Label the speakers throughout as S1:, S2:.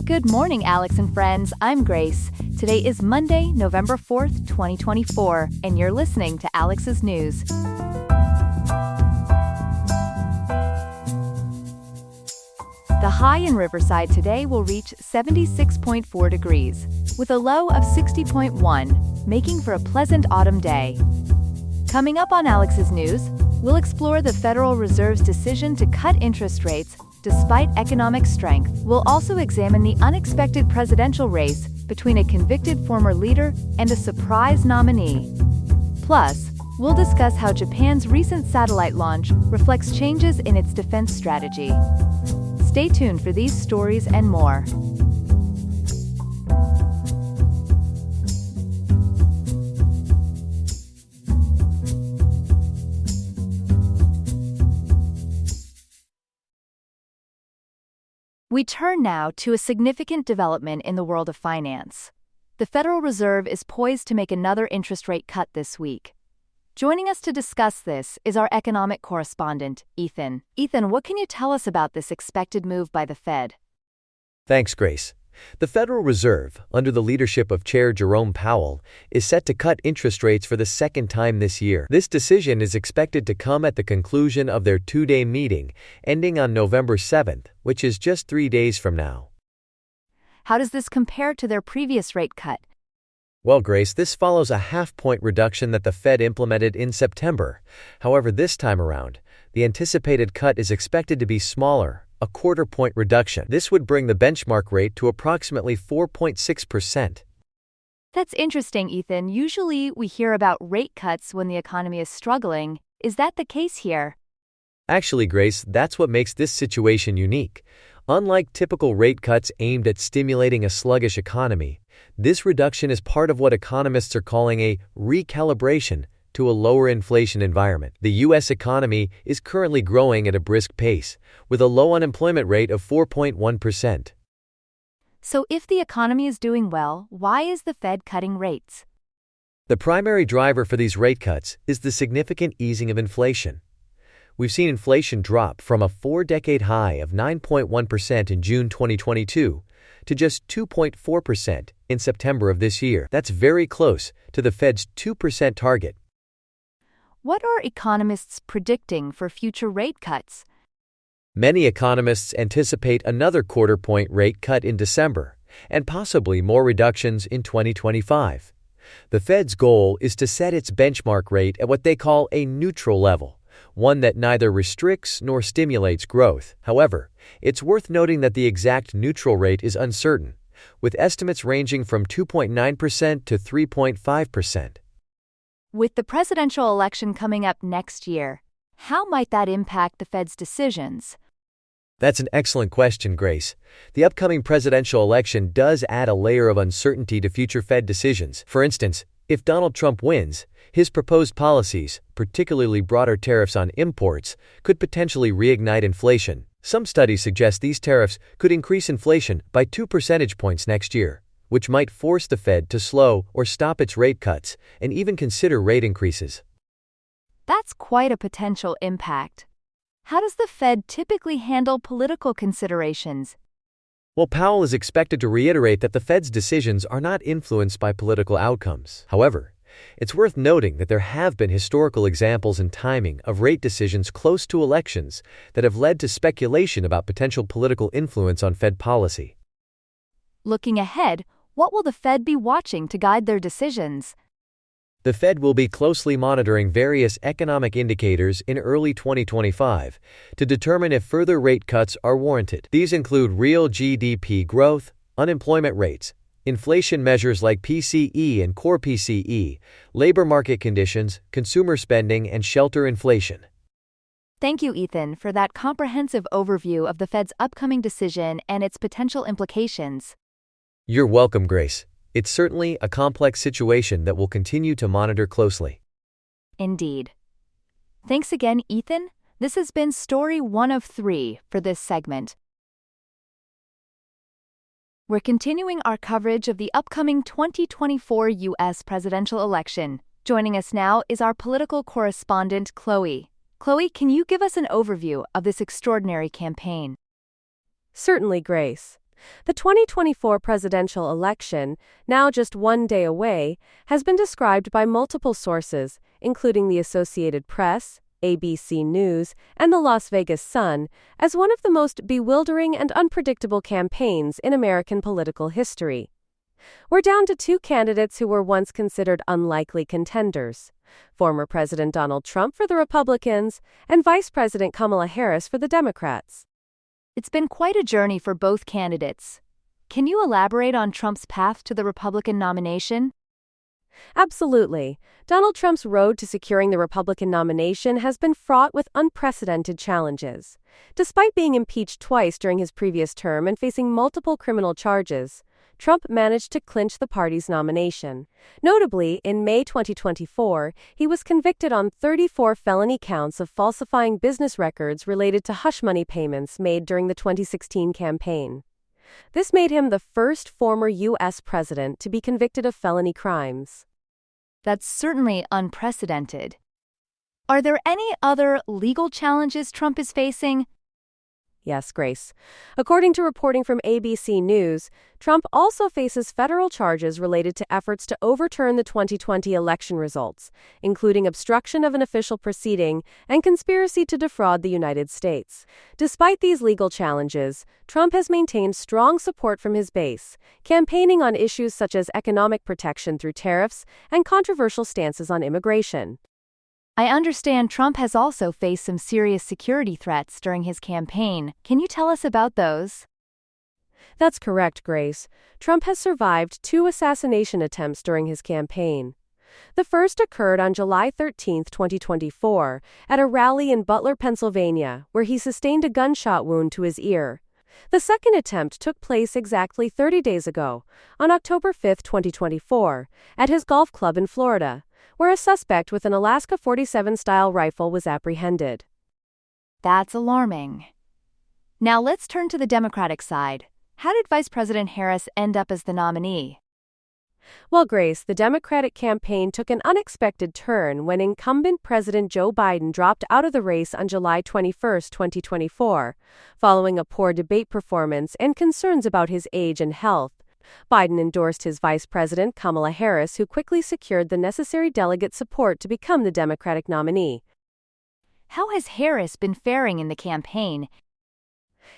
S1: Good morning, Alex and friends. I'm Grace. Today is Monday, November 4th, 2024, and you're listening to Alex's News. The high in Riverside today will reach 76.4 degrees, with a low of 60.1, making for a pleasant autumn day. Coming up on Alex's News, we'll explore the Federal Reserve's decision to cut interest rates despite economic strength. We'll also examine the unexpected presidential race between a convicted former leader and a surprise nominee. Plus, we'll discuss how Japan's recent satellite launch reflects changes in its defense strategy. Stay tuned for these stories and more. We turn now to a significant development in the world of finance. The Federal Reserve is poised to make another interest rate cut this week. Joining us to discuss this is our economic correspondent, Ethan. Ethan, what can you tell us about this expected move by the Fed?
S2: Thanks, Grace. The Federal Reserve, under the leadership of Chair Jerome Powell, is set to cut interest rates for the second time this year. This decision is expected to come at the conclusion of their two-day meeting, ending on November 7th, which is just 3 days from now.
S1: How does this compare to their previous rate cut?
S2: Well, Grace, this follows a half-point reduction that the Fed implemented in September. However, this time around, the anticipated cut is expected to be smaller, a quarter-point reduction. This would bring the benchmark rate to approximately 4.6%.
S1: That's interesting, Ethan. Usually we hear about rate cuts when the economy is struggling. Is that the case here?
S2: Actually, Grace, that's what makes this situation unique. Unlike typical rate cuts aimed at stimulating a sluggish economy, this reduction is part of what economists are calling a recalibration to a lower inflation environment. The U.S. economy is currently growing at a brisk pace, with a low unemployment rate of 4.1%.
S1: So if the economy is doing well, why is the Fed cutting rates?
S2: The primary driver for these rate cuts is the significant easing of inflation. We've seen inflation drop from a four-decade high of 9.1% in June 2022 to just 2.4% in September of this year. That's very close to the Fed's 2% target.
S1: What are economists predicting for future rate cuts?
S2: Many economists anticipate another quarter-point rate cut in December, and possibly more reductions in 2025. The Fed's goal is to set its benchmark rate at what they call a neutral level, one that neither restricts nor stimulates growth. However, it's worth noting that the exact neutral rate is uncertain, with estimates ranging from 2.9% to 3.5%.
S1: With the presidential election coming up next year, how might that impact the Fed's decisions?
S2: That's an excellent question, Grace. The upcoming presidential election does add a layer of uncertainty to future Fed decisions. For instance, if Donald Trump wins, his proposed policies, particularly broader tariffs on imports, could potentially reignite inflation. Some studies suggest these tariffs could increase inflation by 2 percentage points next year, which might force the Fed to slow or stop its rate cuts and even consider rate increases.
S1: That's quite a potential impact. How does the Fed typically handle political considerations?
S2: Well, Powell is expected to reiterate that the Fed's decisions are not influenced by political outcomes. However, it's worth noting that there have been historical examples and timing of rate decisions close to elections that have led to speculation about potential political influence on Fed policy.
S1: Looking ahead, what will the Fed be watching to guide their decisions?
S2: The Fed will be closely monitoring various economic indicators in early 2025 to determine if further rate cuts are warranted. These include real GDP growth, unemployment rates, inflation measures like PCE and core PCE, labor market conditions, consumer spending, and shelter inflation.
S1: Thank you, Ethan, for that comprehensive overview of the Fed's upcoming decision and its potential implications.
S2: You're welcome, Grace. It's certainly a complex situation that we'll continue to monitor closely.
S1: Indeed. Thanks again, Ethan. This has been story 1 of 3 for this segment. We're continuing our coverage of the upcoming 2024 U.S. presidential election. Joining us now is our political correspondent, Chloe. Chloe, can you give us an overview of this extraordinary campaign?
S3: Certainly, Grace. The 2024 presidential election, now just one day away, has been described by multiple sources, including the Associated Press, ABC News, and the Las Vegas Sun, as one of the most bewildering and unpredictable campaigns in American political history. We're down to two candidates who were once considered unlikely contenders: former President Donald Trump for the Republicans and Vice President Kamala Harris for the Democrats.
S1: It's been quite a journey for both candidates. Can you elaborate on Trump's path to the Republican nomination?
S3: Absolutely. Donald Trump's road to securing the Republican nomination has been fraught with unprecedented challenges. Despite being impeached twice during his previous term and facing multiple criminal charges, Trump managed to clinch the party's nomination. Notably, in May 2024, he was convicted on 34 felony counts of falsifying business records related to hush money payments made during the 2016 campaign. This made him the first former U.S. president to be convicted of felony crimes.
S1: That's certainly unprecedented. Are there any other legal challenges Trump is facing?
S3: Yes, Grace. According to reporting from ABC News, Trump also faces federal charges related to efforts to overturn the 2020 election results, including obstruction of an official proceeding and conspiracy to defraud the United States. Despite these legal challenges, Trump has maintained strong support from his base, campaigning on issues such as economic protection through tariffs and controversial stances on immigration.
S1: I understand Trump has also faced some serious security threats during his campaign. Can you tell us about those?
S3: That's correct, Grace. Trump has survived 2 assassination attempts during his campaign. The first occurred on July 13, 2024, at a rally in Butler, Pennsylvania, where he sustained a gunshot wound to his ear. The second attempt took place exactly 30 days ago, on October 5, 2024, at his golf club in Florida, where a suspect with an Alaska .47-style rifle was apprehended.
S1: That's alarming. Now let's turn to the Democratic side. How did Vice President Harris end up as the nominee?
S3: Well, Grace, the Democratic campaign took an unexpected turn when incumbent President Joe Biden dropped out of the race on July 21, 2024, following a poor debate performance and concerns about his age and health. Biden endorsed his Vice President Kamala Harris, who quickly secured the necessary delegate support to become the Democratic nominee.
S1: How has Harris been faring in the campaign?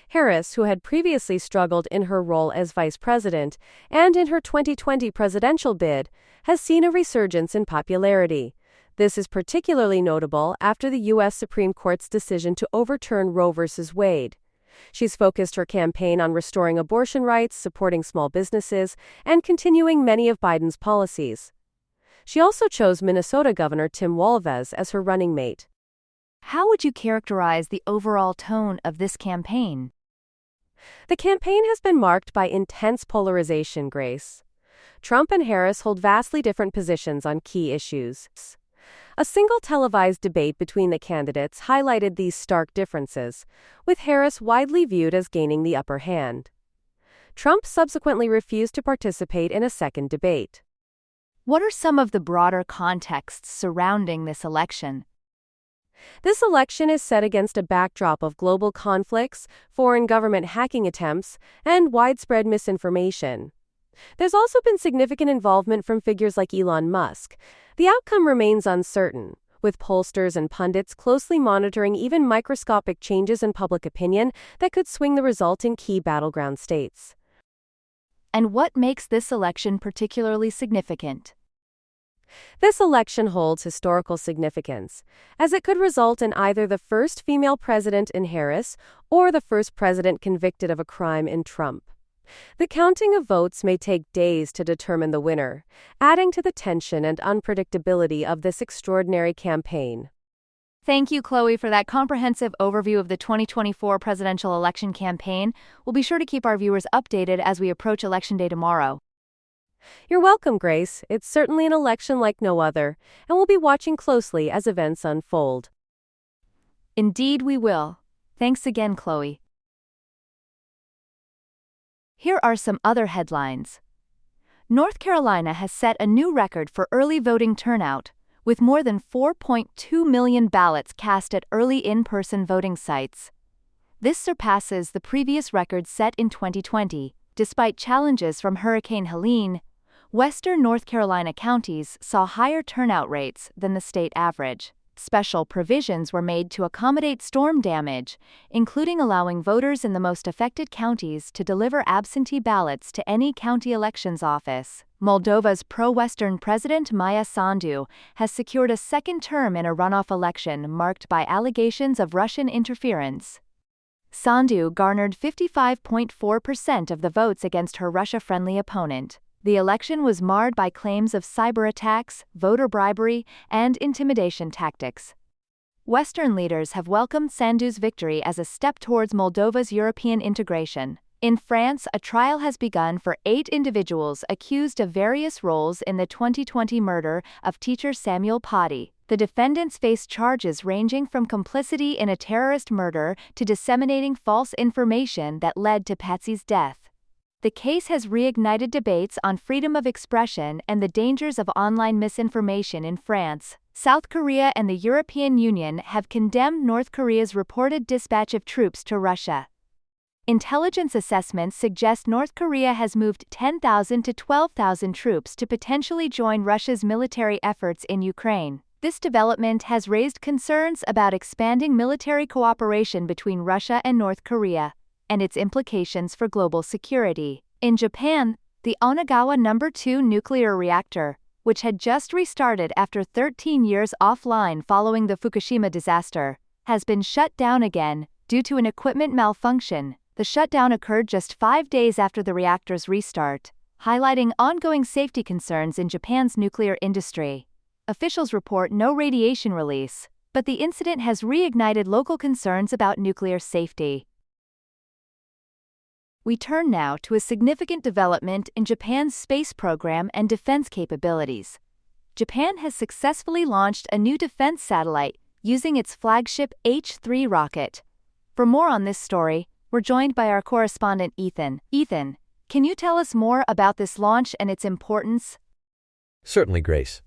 S3: Harris, who had previously struggled in her role as vice president and in her 2020 presidential bid, has seen a resurgence in popularity. This is particularly notable after the U.S. Supreme Court's decision to overturn Roe v. Wade. She's focused her campaign on restoring abortion rights, supporting small businesses, and continuing many of Biden's policies. She also chose Minnesota Governor Tim Walz as her running mate.
S1: How would you characterize the overall tone of this campaign?
S3: The campaign has been marked by intense polarization, Grace. Trump and Harris hold vastly different positions on key issues. A single televised debate between the candidates highlighted these stark differences, with Harris widely viewed as gaining the upper hand. Trump subsequently refused to participate in a second debate.
S1: What are some of the broader contexts surrounding this election?
S3: This election is set against a backdrop of global conflicts, foreign government hacking attempts, and widespread misinformation. There's also been significant involvement from figures like Elon Musk. The outcome remains uncertain, with pollsters and pundits closely monitoring even microscopic changes in public opinion that could swing the result in key battleground states.
S1: And what makes this election particularly significant?
S3: This election holds historical significance, as it could result in either the first female president in Harris or the first president convicted of a crime in Trump. The counting of votes may take days to determine the winner, adding to the tension and unpredictability of this extraordinary campaign.
S1: Thank you, Chloe, for that comprehensive overview of the 2024 presidential election campaign. We'll be sure to keep our viewers updated as we approach Election Day tomorrow.
S3: You're welcome, Grace. It's certainly an election like no other, and we'll be watching closely as events unfold.
S1: Indeed we will. Thanks again, Chloe. Here are some other headlines. North Carolina has set a new record for early voting turnout, with more than 4.2 million ballots cast at early in-person voting sites. This surpasses the previous record set in 2020. Despite challenges from Hurricane Helene, western North Carolina counties saw higher turnout rates than the state average. Special provisions were made to accommodate storm damage, including allowing voters in the most affected counties to deliver absentee ballots to any county elections office. Moldova's pro-Western president Maia Sandu has secured a second term in a runoff election marked by allegations of Russian interference. Sandu garnered 55.4% of the votes against her Russia-friendly opponent. The election was marred by claims of cyber attacks, voter bribery, and intimidation tactics. Western leaders have welcomed Sandu's victory as a step towards Moldova's European integration. In France, a trial has begun for 8 individuals accused of various roles in the 2020 murder of teacher Samuel Paty. The defendants face charges ranging from complicity in a terrorist murder to disseminating false information that led to Patsy's death. The case has reignited debates on freedom of expression and the dangers of online misinformation in France. South Korea and the European Union have condemned North Korea's reported dispatch of troops to Russia. Intelligence assessments suggest North Korea has moved 10,000 to 12,000 troops to potentially join Russia's military efforts in Ukraine. This development has raised concerns about expanding military cooperation between Russia and North Korea, and its implications for global security. In Japan, the Onagawa No. 2 nuclear reactor, which had just restarted after 13 years offline following the Fukushima disaster, has been shut down again due to an equipment malfunction. The shutdown occurred just 5 days after the reactor's restart, highlighting ongoing safety concerns in Japan's nuclear industry. Officials report no radiation release, but the incident has reignited local concerns about nuclear safety. We turn now to a significant development in Japan's space program and defense capabilities. Japan has successfully launched a new defense satellite using its flagship H-3 rocket. For more on this story, we're joined by our correspondent Ethan. Ethan, can you tell us more about this launch and its importance?
S2: Certainly, Grace.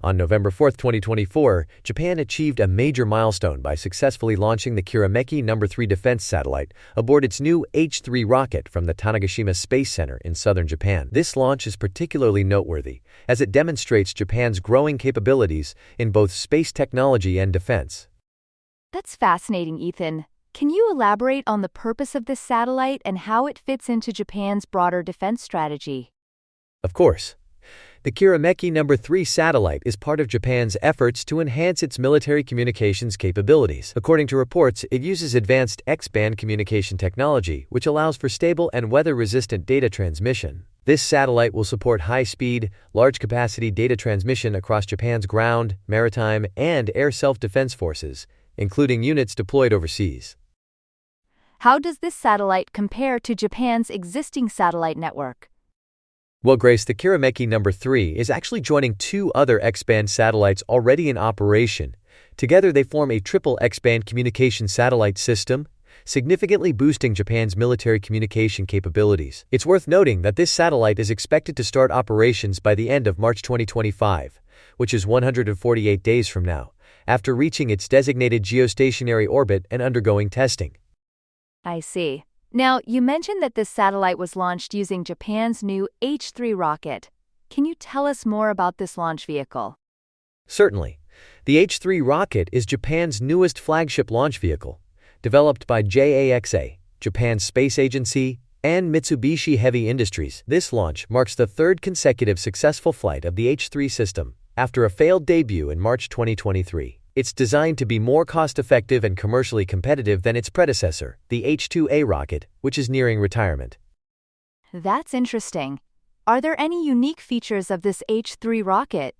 S2: On November 4, 2024, Japan achieved a major milestone by successfully launching the Kirameki No. 3 defense satellite aboard its new H-3 rocket from the Tanegashima Space Center in southern Japan. This launch is particularly noteworthy, as it demonstrates Japan's growing capabilities in both space technology and defense.
S1: That's fascinating, Ethan. Can you elaborate on the purpose of this satellite and how it fits into Japan's broader defense strategy?
S2: Of course. The Kirameki No. 3 satellite is part of Japan's efforts to enhance its military communications capabilities. According to reports, it uses advanced X-band communication technology, which allows for stable and weather-resistant data transmission. This satellite will support high-speed, large-capacity data transmission across Japan's ground, maritime, and air self-defense forces, including units deployed overseas.
S1: How does this satellite compare to Japan's existing satellite network?
S2: Well, Grace, the Kirameki No. 3 is actually joining 2 other X-band satellites already in operation. Together, they form a triple X-band communication satellite system, significantly boosting Japan's military communication capabilities. It's worth noting that this satellite is expected to start operations by the end of March 2025, which is 148 days from now, after reaching its designated geostationary orbit and undergoing testing.
S1: I see. Now, you mentioned that this satellite was launched using Japan's new H-3 rocket. Can you tell us more about this launch vehicle?
S2: Certainly. The H-3 rocket is Japan's newest flagship launch vehicle, developed by JAXA, Japan's space agency, and Mitsubishi Heavy Industries. This launch marks the 3rd consecutive successful flight of the H-3 system, after a failed debut in March 2023. It's designed to be more cost-effective and commercially competitive than its predecessor, the H-2A rocket, which is nearing retirement.
S1: That's interesting. Are there any unique features of this H-3 rocket?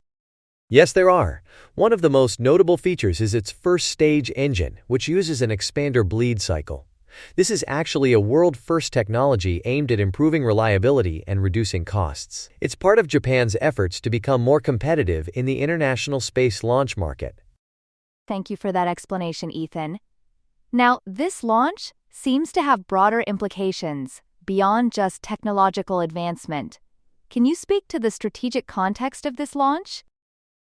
S2: Yes, there are. One of the most notable features is its first-stage engine, which uses an expander bleed cycle. This is actually a world-first technology aimed at improving reliability and reducing costs. It's part of Japan's efforts to become more competitive in the international space launch market.
S1: Thank you for that explanation, Ethan. Now, this launch seems to have broader implications beyond just technological advancement. Can you speak to the strategic context of this launch?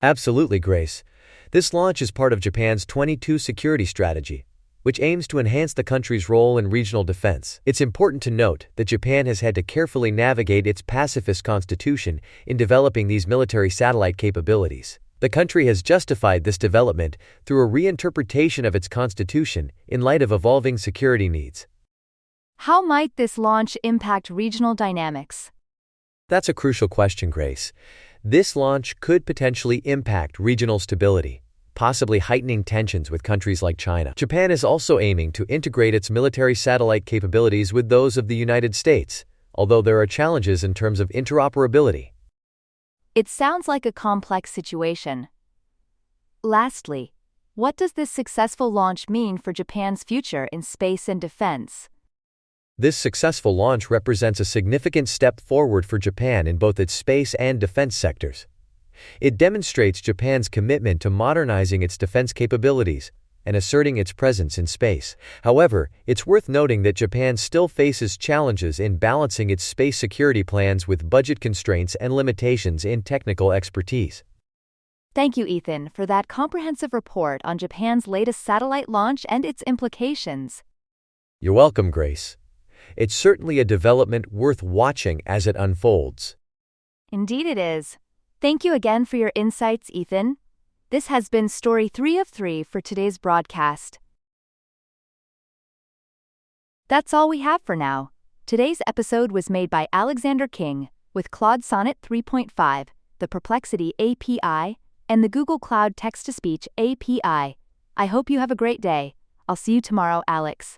S2: Absolutely, Grace. This launch is part of Japan's 22 security strategy. which aims to enhance the country's role in regional defense. It's important to note that Japan has had to carefully navigate its pacifist constitution in developing these military satellite capabilities. The country has justified this development through a reinterpretation of its constitution in light of evolving security needs.
S1: How might this launch impact regional dynamics?
S2: That's a crucial question, Grace. This launch could potentially impact regional stability, possibly heightening tensions with countries like China. Japan is also aiming to integrate its military satellite capabilities with those of the United States, although there are challenges in terms of interoperability.
S1: It sounds like a complex situation. Lastly, what does this successful launch mean for Japan's future in space and defense?
S2: This successful launch represents a significant step forward for Japan in both its space and defense sectors. It demonstrates Japan's commitment to modernizing its defense capabilities and asserting its presence in space. However, it's worth noting that Japan still faces challenges in balancing its space security plans with budget constraints and limitations in technical expertise.
S1: Thank you, Ethan, for that comprehensive report on Japan's latest satellite launch and its implications.
S2: You're welcome, Grace. It's certainly a development worth watching as it unfolds.
S1: Indeed it is. Thank you again for your insights, Ethan. This has been Story 3 of 3 for today's broadcast. That's all we have for now. Today's episode was made by Alexander King, with Claude Sonnet 3.5, the Perplexity API, and the Google Cloud Text-to-Speech API. I hope you have a great day. I'll see you tomorrow, Alex.